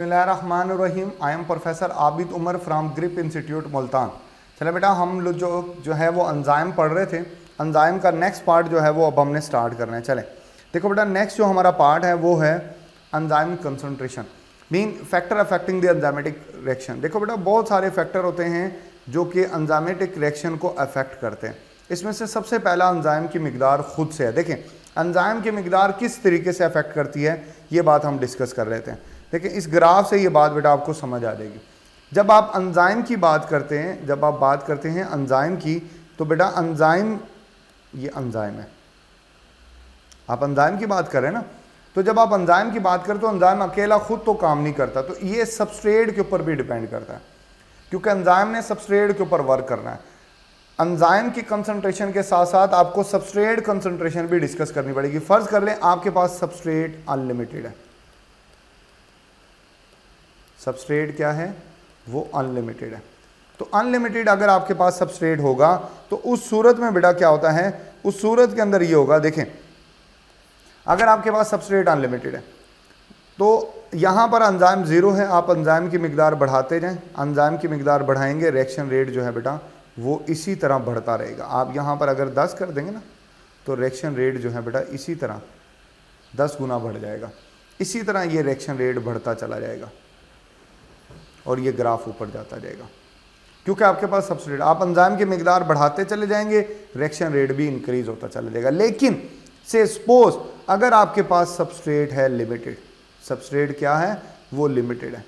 बिस्मिल्लाहिर्रहमानिर्रहीम। I am professor Abid Umar from Grip Institute Multan. चले बेटा, हम लोग जो है वो एंजाइम पढ़ रहे थे। एंजाइम का नेक्स्ट पार्ट जो है वो अब हमने स्टार्ट करना है। चले देखो बेटा, नेक्स्ट जो हमारा पार्ट है वो है enzyme concentration, mean factor affecting the enzymatic reaction. देखो बेटा, बहुत सारे फैक्टर होते हैं जो कि एंजाइमेटिक रिएक्शन को अफेक्ट करते हैं। इसमें से सबसे पहला एंजाइम की मिकदार खुद से है। देखें, एंजाइम की मिकदार किस तरीके से अफेक्ट करती है, ये बात हम डिस्कस कर रहे थे। देखिए, इस ग्राफ से ये बात बेटा आपको समझ आ जाएगी। जब आप एंजाइम की बात करते हैं, जब आप बात करते हैं एंजाइम की, तो बेटा एंजाइम, ये एंजाइम है, आप एंजाइम की बात कर रहे हैं ना। तो जब आप एंजाइम की बात करते हो, एंजाइम अकेला खुद तो काम नहीं करता, तो ये सबस्ट्रेट के ऊपर भी डिपेंड करता है, क्योंकि एंजाइम ने सबस्ट्रेट के ऊपर वर्क करना है। एंजाइम की कंसंट्रेशन के साथ साथ आपको सबस्ट्रेट कंसंट्रेशन भी डिस्कस करनी पड़ेगी। फर्ज कर लें आपके पास सबस्ट्रेट अनलिमिटेड है। सबस्ट्रेट क्या है, वो अनलिमिटेड है। तो अनलिमिटेड अगर आपके पास सबस्ट्रेट होगा तो उस सूरत में बेटा क्या होता है, उस सूरत के अंदर ये होगा। देखें, अगर आपके पास सबस्ट्रेट अनलिमिटेड है तो यहाँ पर एंजाइम ज़ीरो है, आप एंजाइम की मिकदार बढ़ाते जाएं। एंजाइम की मिकदार बढ़ाएंगे, रिएक्शन रेट जो है बेटा वो इसी तरह बढ़ता रहेगा। आप यहाँ पर अगर 10 कर देंगे ना, तो रिएक्शन रेट जो है बेटा इसी तरह 10 गुना बढ़ जाएगा। इसी तरह ये रिएक्शन रेट बढ़ता चला जाएगा और ये ग्राफ ऊपर जाता जाएगा, क्योंकि आपके पास सबस्ट्रेट, आप एंजाइम की मिकदार बढ़ाते चले जाएंगे, रिएक्शन रेट भी इंक्रीज होता चला जाएगा। लेकिन से सपोज अगर आपके पास सबस्ट्रेट है लिमिटेड, सबस्ट्रेट क्या है, वो लिमिटेड है।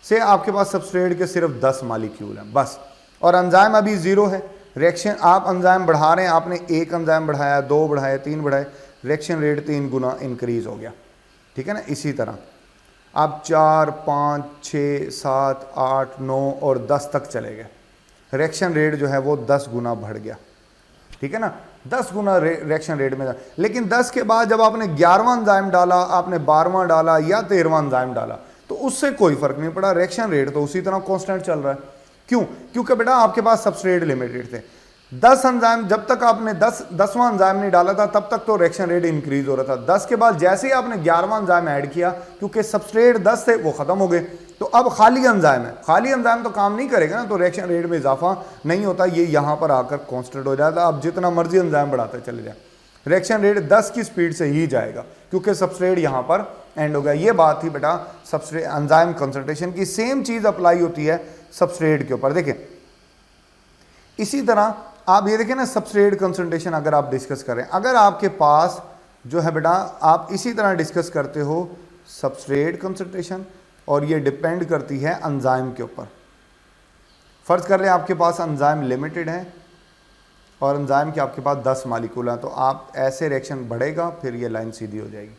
से आपके पास सबस्ट्रेट के सिर्फ 10 मॉलिक्यूल हैं बस, और एंजाइम अभी ज़ीरो है। रिएक्शन, आप एंजाइम बढ़ा रहे हैं, आपने एक एंजाइम बढ़ाया, 2 बढ़ाए, 3 बढ़ाए, रिएक्शन रेट 3 गुना इंक्रीज हो गया। ठीक है ना। इसी तरह आप 4, 5, 6, 7, 8, 9 और 10 तक चले गए, रिएक्शन रेट जो है वो 10 गुना बढ़ गया। ठीक है ना, 10 गुना रिएक्शन रेट में। लेकिन 10 के बाद जब आपने 11वां एंजाइम डाला, आपने 12वां डाला या 13वां एंजाइम डाला, तो उससे कोई फर्क नहीं पड़ा, रिएक्शन रेट तो उसी तरह कांस्टेंट चल रहा है। क्यों? क्योंकि बेटा आपके पास सबस्ट्रेट लिमिटेड थे। 10 एंजाइम, जब तक आपने 10वां एंजाइम नहीं डाला था तब तक तो रिएक्शन रेट इंक्रीज हो रहा था। 10 के बाद जैसे ही आपने 11वां एंजाइम ऐड किया, क्योंकि सबस्ट्रेट 10 थे वो खत्म हो गए, तो अब खाली एंजाइम है। खाली एंजाइम तो काम नहीं करेगा ना, तो रिएक्शन रेट में इजाफा नहीं होता, ये यहाँ पर आकर कांस्टेंट हो जाता। अब जितना मर्जी एंजाइम बढ़ाते चले जाए, रिएक्शन रेट 10 की स्पीड से ही जाएगा, क्योंकि सबस्ट्रेट यहाँ पर एंड हो गया। ये बात थी बेटा सबस्ट्रेट एंजाइम कंसंट्रेशन की। सेम चीज अप्लाई होती है सबस्ट्रेट के ऊपर। देखें, इसी तरह आप ये देखें ना, सबस्ट्रेट कंसंट्रेशन अगर आप डिस्कस करें, अगर आपके पास जो है बेटा, आप इसी तरह डिस्कस करते हो सबस्ट्रेट कंसंट्रेशन, और ये डिपेंड करती है एंजाइम के ऊपर। फर्ज कर लें आपके पास एंजाइम लिमिटेड है और एंजाइम के आपके पास 10 मॉलिक्यूल हैं, तो आप ऐसे रिएक्शन बढ़ेगा, फिर ये लाइन सीधी हो जाएगी।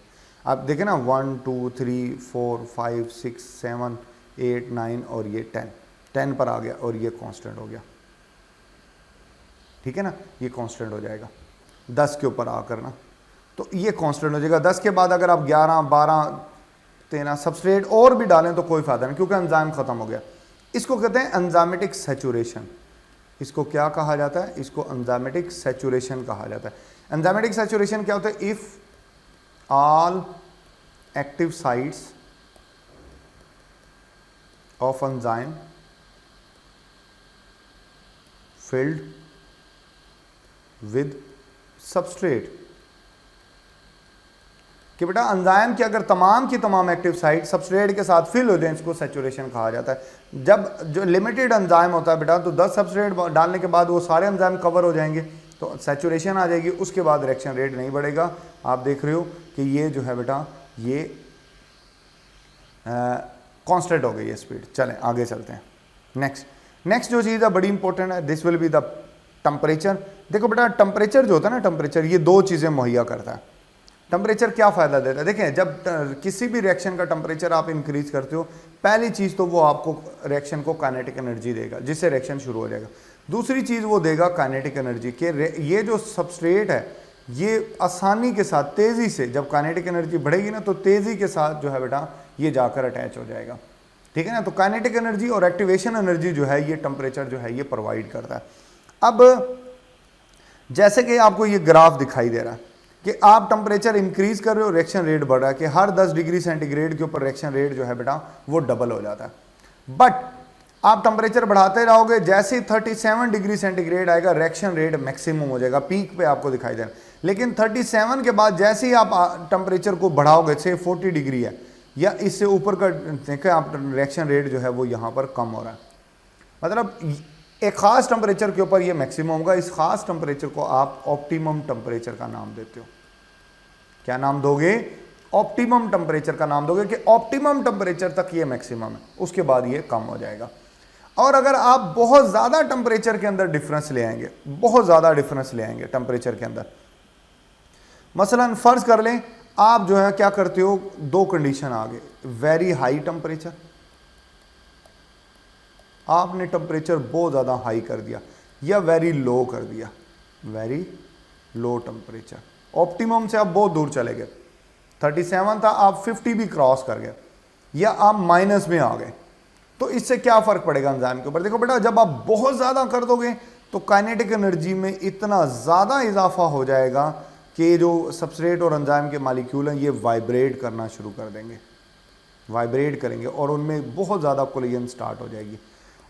आप देखें ना, 1, 2, 3, 4, 5, 6, 7, 8, 9 और ये 10 पर आ गया और ये कांस्टेंट हो गया। ठीक है ना, ये कांस्टेंट हो जाएगा 10 के ऊपर आकर ना, तो ये कांस्टेंट हो जाएगा। 10 के बाद अगर आप 11, 12, 13 सबस्ट्रेट और भी डालें तो कोई फायदा नहीं, क्योंकि एंजाइम खत्म हो गया। इसको कहते हैं एंजाइमेटिक सैचुरेशन। इसको क्या कहा जाता है? इसको एंजाइमेटिक सैचुरेशन कहा जाता है। एंजाइमेटिक सैचुरेशन क्या होता है? If all active sites of enzyme filled with substrate, कि बेटा एंजाइम की अगर तमाम की तमाम एक्टिव साइट सबस्ट्रेट के साथ फिल हो जाए, इसको सैचुरेशन कहा जाता है। जब जो लिमिटेड एंजाइम होता है बेटा, तो 10 सबस्ट्रेट डालने के बाद वो सारे एंजाइम कवर हो जाएंगे, तो सैचुरेशन आ जाएगी। उसके बाद रिएक्शन रेट नहीं बढ़ेगा। आप देख रहे हो कि ये जो है बेटा ये कांस्टेंट हो गई है स्पीड। चलें आगे चलते हैं। नेक्स्ट जो चीज़ है बड़ी इंपॉर्टेंट है, this will be the temperature. देखो बेटा, टेम्परेचर जो होता है ना, टेम्परेचर ये 2 चीज़ें मुहैया करता है। टेम्परेचर क्या फ़ायदा देता है? देखें, जब किसी भी रिएक्शन का टेम्परेचर आप इंक्रीज करते हो, पहली चीज़ तो वो आपको रिएक्शन को काइनेटिक एनर्जी देगा, जिससे रिएक्शन शुरू हो जाएगा। दूसरी चीज़ वो देगा काइनेटिक एनर्जी के, ये जो सबस्ट्रेट है ये आसानी के साथ, तेज़ी से, जब काइनेटिक एनर्जी बढ़ेगी ना, तो तेज़ी के साथ जो है बेटा ये जाकर अटैच हो जाएगा। ठीक है ना। तो काइनेटिक एनर्जी और एक्टिवेशन एनर्जी जो है ये टेम्परेचर जो है ये प्रोवाइड करता है। अब जैसे कि आपको ये ग्राफ दिखाई दे रहा है, कि आप टेम्परेचर इंक्रीज कर रहे हो, रिएक्शन रेट बढ़ रहा है, कि हर 10 डिग्री सेंटीग्रेड के ऊपर रिएक्शन रेट जो है बेटा वो डबल हो जाता है। बट आप टेम्परेचर बढ़ाते रहोगे, जैसे ही 37 डिग्री सेंटीग्रेड आएगा रिएक्शन रेट मैक्सिमम हो जाएगा, पीक पे आपको दिखाई देगा। लेकिन 37 के बाद जैसे ही आप टेम्परेचर को बढ़ाओगे, से 40 डिग्री है या इससे ऊपर का देखें आप, रिएक्शन रेट जो है वो यहाँ पर कम हो रहा है। मतलब एक खास टेम्परेचर के ऊपर ये मैक्सिमम होगा, इस खास टेम्परेचर को आप ऑप्टिमम टेम्परेचर का नाम देते हो। क्या नाम दोगे? ऑप्टिमम टेम्परेचर का नाम दोगे, कि ऑप्टिमम टेम्परेचर तक ये मैक्सिमम है, उसके बाद ये कम हो जाएगा। और अगर आप बहुत ज़्यादा टेम्परेचर के अंदर डिफरेंस ले आएंगे, बहुत ज़्यादा डिफरेंस ले आएंगे टेम्परेचर के अंदर, मसलन फ़र्ज़ कर लें आप जो है क्या करते हो, दो कंडीशन आ गए, वेरी हाई टेम्परेचर, आपने टेम्परेचर बहुत ज़्यादा हाई कर दिया, या वेरी लो कर दिया, वेरी लो टेम्परेचर, ऑप्टिमम से आप बहुत दूर चले गए, 37 था आप 50 भी क्रॉस कर गए, या आप माइनस में आ गए। तो इससे क्या फ़र्क पड़ेगा एंजाइम के ऊपर? देखो बेटा, जब आप बहुत ज़्यादा कर दोगे तो काइनेटिक एनर्जी में इतना ज़्यादा इजाफा हो जाएगा कि जो सबस्ट्रेट और एंजाइम के मॉलिक्यूल हैं ये वाइब्रेट करना शुरू कर देंगे, वाइब्रेट करेंगे और उनमें बहुत ज़्यादा कोलिजन स्टार्ट हो जाएगी।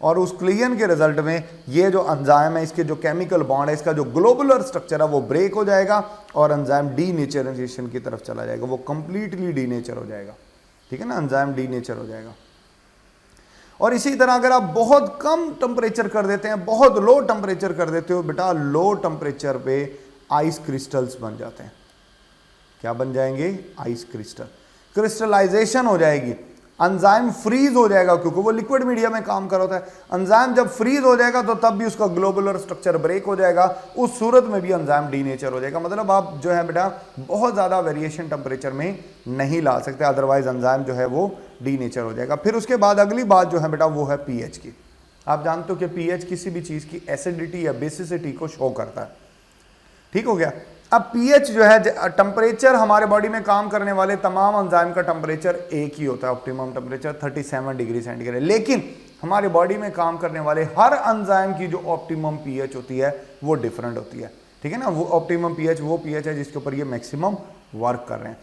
और उस कोलिजन के रिजल्ट में ये जो एंजाइम है, इसके जो केमिकल बॉन्ड है, इसका जो ग्लोबुलर स्ट्रक्चर है वो ब्रेक हो जाएगा और एंजाइम डीनेचराइजेशन की तरफ चला जाएगा, वो कंप्लीटली डीनेचर हो जाएगा। ठीक है ना, एंजाइम डीनेचर हो जाएगा। और इसी तरह अगर आप बहुत कम टेम्परेचर कर देते हैं, बहुत लो टेम्परेचर कर देते हो बेटा, लो टेम्परेचर पे आइस क्रिस्टल्स बन जाते हैं। क्या बन जाएंगे? आइस क्रिस्टल, क्रिस्टलाइजेशन हो जाएगी, एंजाइम फ्रीज हो जाएगा, क्योंकि वो लिक्विड मीडिया में काम कर रहा है। एंजाइम जब फ्रीज हो जाएगा तो तब भी उसका ग्लोबुलर स्ट्रक्चर ब्रेक हो जाएगा, उस सूरत में भी एंजाइम डीनेचर हो जाएगा। मतलब आप जो है बेटा बहुत ज़्यादा वेरिएशन टेम्परेचर में नहीं ला सकते, अदरवाइज एंजाइम जो है वो डीनेचर हो जाएगा। फिर उसके बाद अगली बात जो है बेटा वो है पीएच की। आप जानते हो कि पीएच किसी भी चीज़ की एसिडिटी या बेसिसिटी को शो करता है। ठीक हो गया। अब पीएच जो है, टेम्परेचर हमारे बॉडी में काम करने वाले तमाम एंजाइम का टेम्परेचर एक ही होता है, ऑप्टिमम टेम्परेचर 37 डिग्री सेंटीग्रेड। लेकिन हमारे बॉडी में काम करने वाले हर एंजाइम की जो ऑप्टिमम पीएच होती है वो डिफरेंट होती है। ठीक है ना, वो ऑप्टिमम पीएच वो पीएच है जिसके ऊपर ये मैक्सिमम वर्क कर रहे हैं।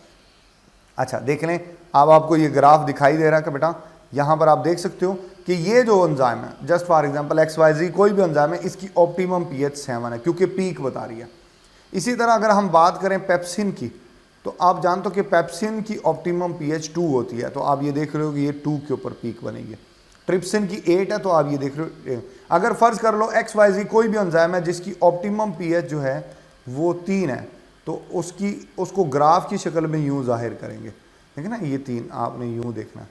अच्छा देख लें, अब आपको ये ग्राफ दिखाई दे रहा है कि बेटा यहाँ पर आप देख सकते हो कि ये जो एंजाइम है, जस्ट फॉर एग्जांपल XYZ कोई भी एंजाइम है, इसकी ऑप्टिमम पीएच 7 है क्योंकि पीक बता रही है। इसी तरह अगर हम बात करें पेप्सिन की, तो आप जानते हो कि पेप्सिन की ऑप्टिमम पीएच 2 होती है, तो आप ये देख रहे हो कि ये 2 के ऊपर पीक बनेगी। ट्रिप्सिन की 8 है, तो आप ये देख रहे हो। अगर फ़र्ज़ कर लो XYZ कोई भी एंजाइम है जिसकी ऑप्टिमम पीएच जो है वो 3 है, तो उसको ग्राफ की शक्ल में यूँ जाहिर करेंगे। ठीक है ना, ये 3 आपने यूँ देखना,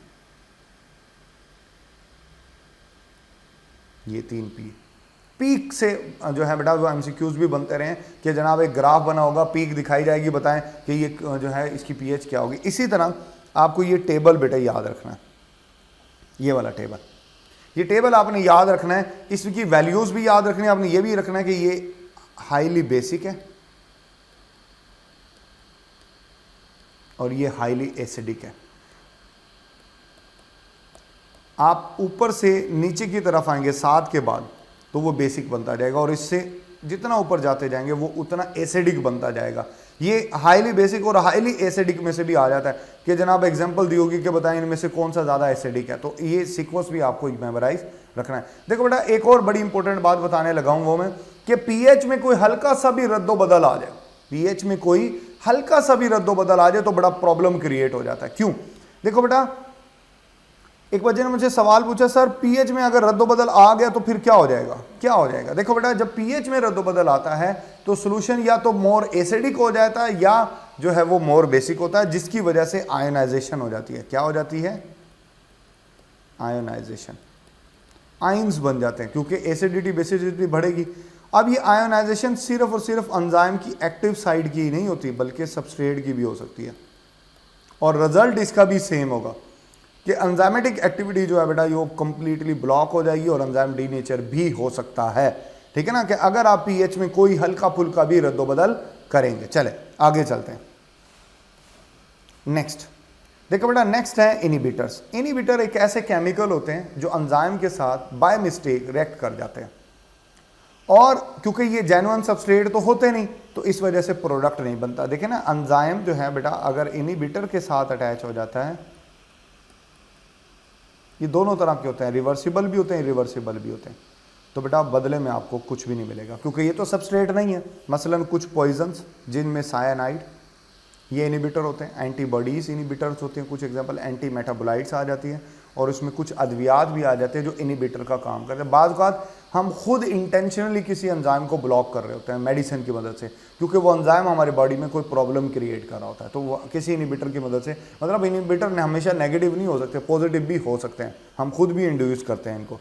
ये 3 पीक से जो है बेटा वो MCQs भी बनते रहे कि जनाब एक ग्राफ बना होगा, पीक दिखाई जाएगी, बताएं कि ये जो है इसकी पीएच क्या होगी। इसी तरह आपको ये टेबल बेटा याद रखना है, ये वाला टेबल, ये टेबल आपने याद रखना है, इसकी वैल्यूज़ भी याद रखनी है। आपने ये भी रखना है कि ये हाईली बेसिक है और ये हाईली एसिडिक है। आप ऊपर से नीचे की तरफ आएंगे 7 के बाद तो वो बेसिक बनता जाएगा, और इससे जितना ऊपर जाते जाएंगे वो उतना एसिडिक बनता जाएगा। ये हाईली बेसिक और हाईली एसिडिक में से भी आ जाता है कि जनाब एग्जांपल दी होगी कि बताएं इनमें से कौन सा ज़्यादा एसिडिक है, तो ये सीक्वेंस भी आपको मेमोराइज रखना है। देखो बेटा एक और बड़ी इंपॉर्टेंट बात बताने लगा हूँ वो मैं, कि पीएच में कोई हल्का सा भी रद्दोबदल आ जाए, पीएच में कोई हल्का सा भी रद्दोबदल आ जाए तो बड़ा प्रॉब्लम क्रिएट हो जाता है। क्यों? देखो बेटा एक बच्चे ने मुझे सवाल पूछा, सर पीएच में अगर रद्दोबदल आ गया तो फिर क्या हो जाएगा, क्या हो जाएगा? देखो बेटा जब पीएच में रद्दोबदल आता है तो सोल्यूशन या तो मोर एसिडिक हो जाता है या जो है वो मोर बेसिक होता है, जिसकी वजह से आयोनाइजेशन हो जाती है। क्या हो जाती है? आयोनाइजेशन, आइंस बन जाते हैं क्योंकि एसिडिटी बेसिडिटी बढ़ेगी। अब ये आयोनाइजेशन सिर्फ और सिर्फ एंजाइम की एक्टिव साइड की ही नहीं होती बल्कि सबस्ट्रेट की भी हो सकती है, और रिजल्ट इसका भी सेम होगा कि एंजाइमेटिक एक्टिविटी जो है बेटा ये कंप्लीटली ब्लॉक हो जाएगी और एंजाइम डीनेचर भी हो सकता है। ठीक है ना, कि अगर आप पीएच में कोई हल्का फुल्का भी रद्दोबदल करेंगे। चले आगे चलते हैं। नेक्स्ट देखो बेटा, नेक्स्ट है इनहिबिटर्स। इनहिबिटर एक ऐसे केमिकल होते हैं जो एंजाइम के साथ बाय मिस्टेक रिएक्ट कर जाते हैं और क्योंकि ये जेन्युइन सबस्ट्रेट तो होते नहीं, तो इस वजह से प्रोडक्ट नहीं बनता। देखें ना, एंजाइम जो है बेटा अगर इनहिबिटर के साथ अटैच हो जाता है, ये दोनों तरह के होते हैं, रिवर्सिबल भी होते हैं, इरिवर्सिबल भी होते हैं, तो बेटा बदले में आपको कुछ भी नहीं मिलेगा, क्योंकि ये तो सबस्ट्रेट नहीं है। मसलन कुछ पॉइजन्स जिनमें साइनाइड, ये इनहिबिटर होते हैं, एंटीबॉडीज इनहिबिटर्स होते हैं, कुछ एग्जांपल एंटी मेटाबोलाइट्स आ जाती हैं, और उसमें कुछ अद्वियात भी आ जाते हैं जो इनहिबिटर का काम करते हैं। बाज़ औक़ात हम खुद इंटेंशनली किसी एंजाइम को ब्लॉक कर रहे होते हैं मेडिसिन की मदद से, क्योंकि वो एंजाइम हमारे बॉडी में कोई प्रॉब्लम क्रिएट कर रहा होता है, तो वो किसी इनहिबिटर की मदद से, मतलब इनहिबिटर ने हमेशा नेगेटिव नहीं हो सकते, पॉजिटिव भी हो सकते हैं, हम खुद भी इंड्यूस करते हैं इनको।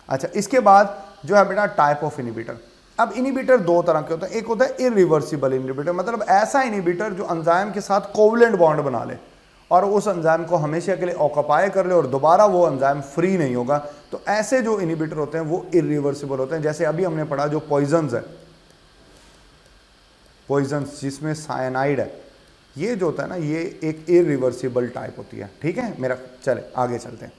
अच्छा, इसके बाद जो है बेटा टाइप ऑफ इनहिबिटर। अब इनहिबिटर दो तरह के होते हैं, एक होता है इरिवर्सिबल इनहिबिटर, मतलब ऐसा इनहिबिटर जो एंजाइम के साथ कोवलेंट बॉन्ड बना ले और उस एंजाइम को हमेशा के लिए ऑक्यूपाई कर ले और दोबारा वो एंजाइम फ्री नहीं होगा, तो ऐसे जो इनहिबिटर होते हैं वो इरिवर्सिबल होते हैं। जैसे अभी हमने पढ़ा जो पॉइजन्स है, पॉइजन्स जिसमें साइनाइड है, ये जो होता है ना, ये एक इरिवर्सिबल टाइप होती है। ठीक है मेरा, चले आगे चलते हैं।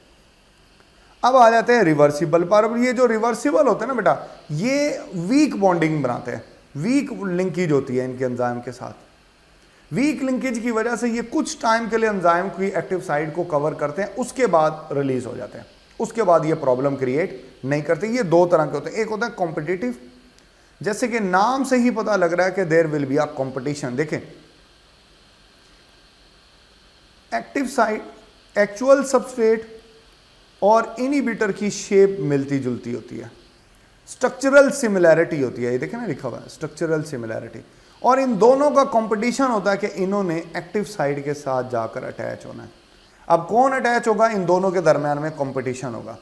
अब आ जाते हैं रिवर्सिबल पर। ये जो रिवर्सिबल होते हैं ना बेटा, ये वीक बॉन्डिंग बनाते हैं, वीक लिंकेज होती है इनके एंजाइम के साथ। वीक लिंकेज की वजह से ये कुछ टाइम के लिए एंजाइम की एक्टिव साइड को कवर करते हैं, उसके बाद रिलीज हो जाते हैं, उसके बाद ये प्रॉब्लम क्रिएट नहीं करते। ये दो तरह के होते हैं, एक होता है कॉम्पिटिटिव, जैसे कि नाम से ही पता लग रहा है कि there will be a competition. देखें, एक्टिव साइड, एक्चुअल सबस्ट्रेट और इनहिबिटर की शेप मिलती जुलती होती है, स्ट्रक्चरल सिमिलैरिटी होती है, ये देखें ना लिखा हुआ है स्ट्रक्चरल सिमिलैरिटी, और इन दोनों का कंपटीशन होता है कि इन्होंने एक्टिव साइड के साथ जाकर अटैच होना है। अब कौन अटैच होगा, इन दोनों के दरमियान में कंपटीशन होगा,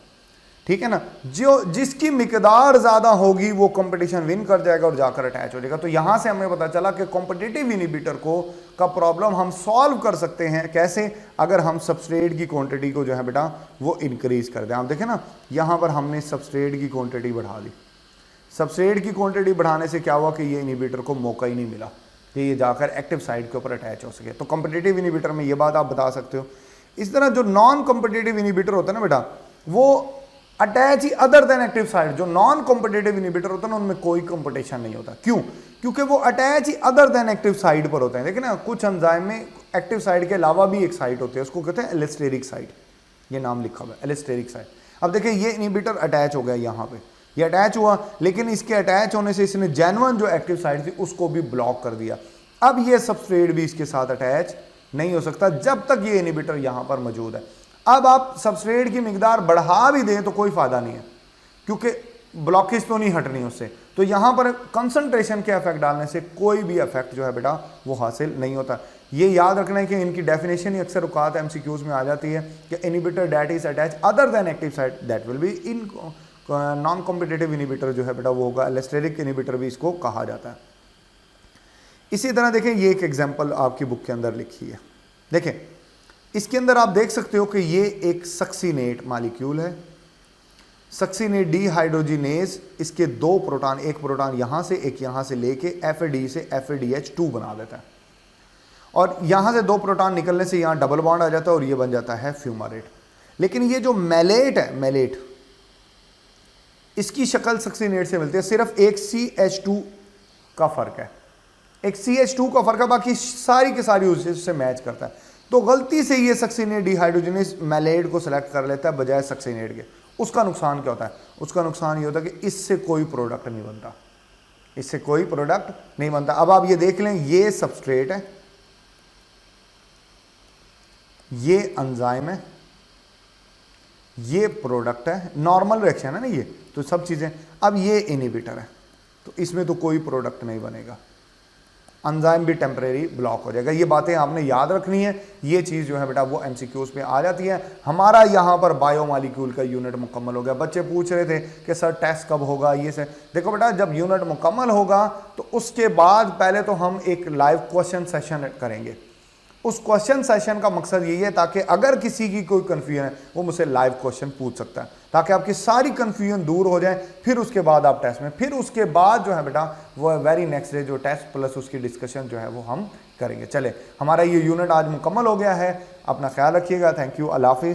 ठीक है ना। जो जिसकी मिकदार ज्यादा होगी वो कंपटीशन विन कर जाएगा और जाकर अटैच हो जाएगा। तो यहां से हमें पता चला कि कॉम्पिटिटिव इनहिबिटर को का प्रॉब्लम हम सॉल्व कर सकते हैं कैसे, अगर हम सबस्ट्रेट की क्वांटिटी को जो है बेटा वो इंक्रीज कर दें। आप देखें ना, यहां पर हमने सबस्ट्रेट की क्वांटिटी बढ़ा दी, सबस्ट्रेट की क्वांटिटी बढ़ाने से क्या हुआ कि ये इनहिबिटर को मौका ही नहीं मिला कि ये जाकर एक्टिव साइड के ऊपर अटैच हो सके। तो कॉम्पिटिटिव इनहिबिटर में ये बात आप बता सकते हो। इस तरह जो नॉन कॉम्पिटिटिव इनहिबिटर होता है ना बेटा, वो अटैच ही अदर देन एक्टिव साइड। जो नॉन कॉम्पिटिटिव इनहिबिटर होता है ना, उनमें कोई कंपटीशन नहीं होता। क्यों? क्योंकि वो अटैच ही अदर देन एक्टिव साइड पर होते हैं। देखिए ना, कुछ एंजाइम में एक्टिव साइड के अलावा भी एक साइट होती है, उसको कहते हैं एलिस्टेरिक साइट, ये नाम लिखा हुआ है एलिस्टेरिक साइट। अब देखिए ये इनहिबिटर अटैच हो गया, यहाँ पे ये अटैच हुआ, लेकिन इसके अटैच होने से इसने जेन्युइन जो एक्टिव साइड थी उसको भी ब्लॉक कर दिया। अब ये सबस्ट्रेट भी इसके साथ अटैच नहीं हो सकता जब तक ये इनहिबिटर यहाँ पर मौजूद है। अब आप सबस्ट्रेट की मिकदार बढ़ा भी दें तो कोई फायदा नहीं है, क्योंकि ब्लॉकेज तो नहीं हटनी उससे। तो यहाँ पर कंसंट्रेशन के इफेक्ट डालने से कोई भी इफेक्ट जो है बेटा वो हासिल नहीं होता। ये याद रखना है कि इनकी डेफिनेशन ही अक्सर औकात एमसीक्यूज में आ जाती है कि inhibitor that is attach other than active site that will be in non competitive inhibitor जो है बेटा वो होगा, एलिस्टेरिक इनहिबिटर भी इसको कहा जाता है। इसी तरह देखें, ये एक एग्जाम्पल आपकी बुक के अंदर लिखी है। देखें, इसके अंदर आप देख सकते हो कि ये एक सक्सीनेट मॉलिक्यूल है, सक्सीनेट डीहाइड्रोजिनेज। इसके दो प्रोटॉन, एक प्रोटॉन यहाँ से एक यहाँ से लेके FAD से FADH2 बना देता है, और यहाँ से दो प्रोटॉन निकलने से यहाँ डबल बॉन्ड आ जाता है और ये बन जाता है फ्यूमारेट। लेकिन ये जो मैलेट है, मैलेट, इसकी शक्ल सक्सीनेट से मिलती है, सिर्फ एक CH2 का फर्क है, एक CH2 का फर्क है, बाकी सारी की सारी उससे मैच करता है। तो गलती से ये सक्सीनेट डीहाइड्रोजिनेज मैलेट को सेलेक्ट कर लेता है बजाय सक्सीनेट के। उसका नुकसान क्या होता है? उसका नुकसान ये होता है कि इससे कोई प्रोडक्ट नहीं बनता, इससे कोई प्रोडक्ट नहीं बनता। अब आप ये देख लें, ये सबस्ट्रेट है, ये एंजाइम है, ये प्रोडक्ट है, नॉर्मल रिएक्शन है ना ये, तो सब चीजें। अब ये इनहिबिटर है, तो इसमें तो कोई प्रोडक्ट नहीं बनेगा, एंजाइम भी टेम्परेरी ब्लॉक हो जाएगा। ये बातें आपने याद रखनी है, ये चीज़ जो है बेटा वो एमसीक्यूज पे आ जाती है। हमारा यहाँ पर बायोमॉलिक्यूल का यूनिट मुकम्मल हो गया। बच्चे पूछ रहे थे कि सर टेस्ट कब होगा, ये से देखो बेटा, जब यूनिट मुकम्मल होगा तो उसके बाद पहले तो हम एक लाइव क्वेश्चन सेशन करेंगे। उस क्वेश्चन सेशन का मकसद यही है ताकि अगर किसी की कोई कन्फ्यूजन है वो मुझसे लाइव क्वेश्चन पूछ सकता है, ताकि आपकी सारी कन्फ्यूजन दूर हो जाए। फिर उसके बाद आप टेस्ट में, फिर उसके बाद जो है बेटा वो वेरी नेक्स्ट डे जो टेस्ट प्लस उसकी डिस्कशन जो है वो हम करेंगे। चले, हमारा ये यूनिट आज मुकम्मल हो गया है। अपना ख्याल रखिएगा। थैंक यू, अल्लाह हाफिज़।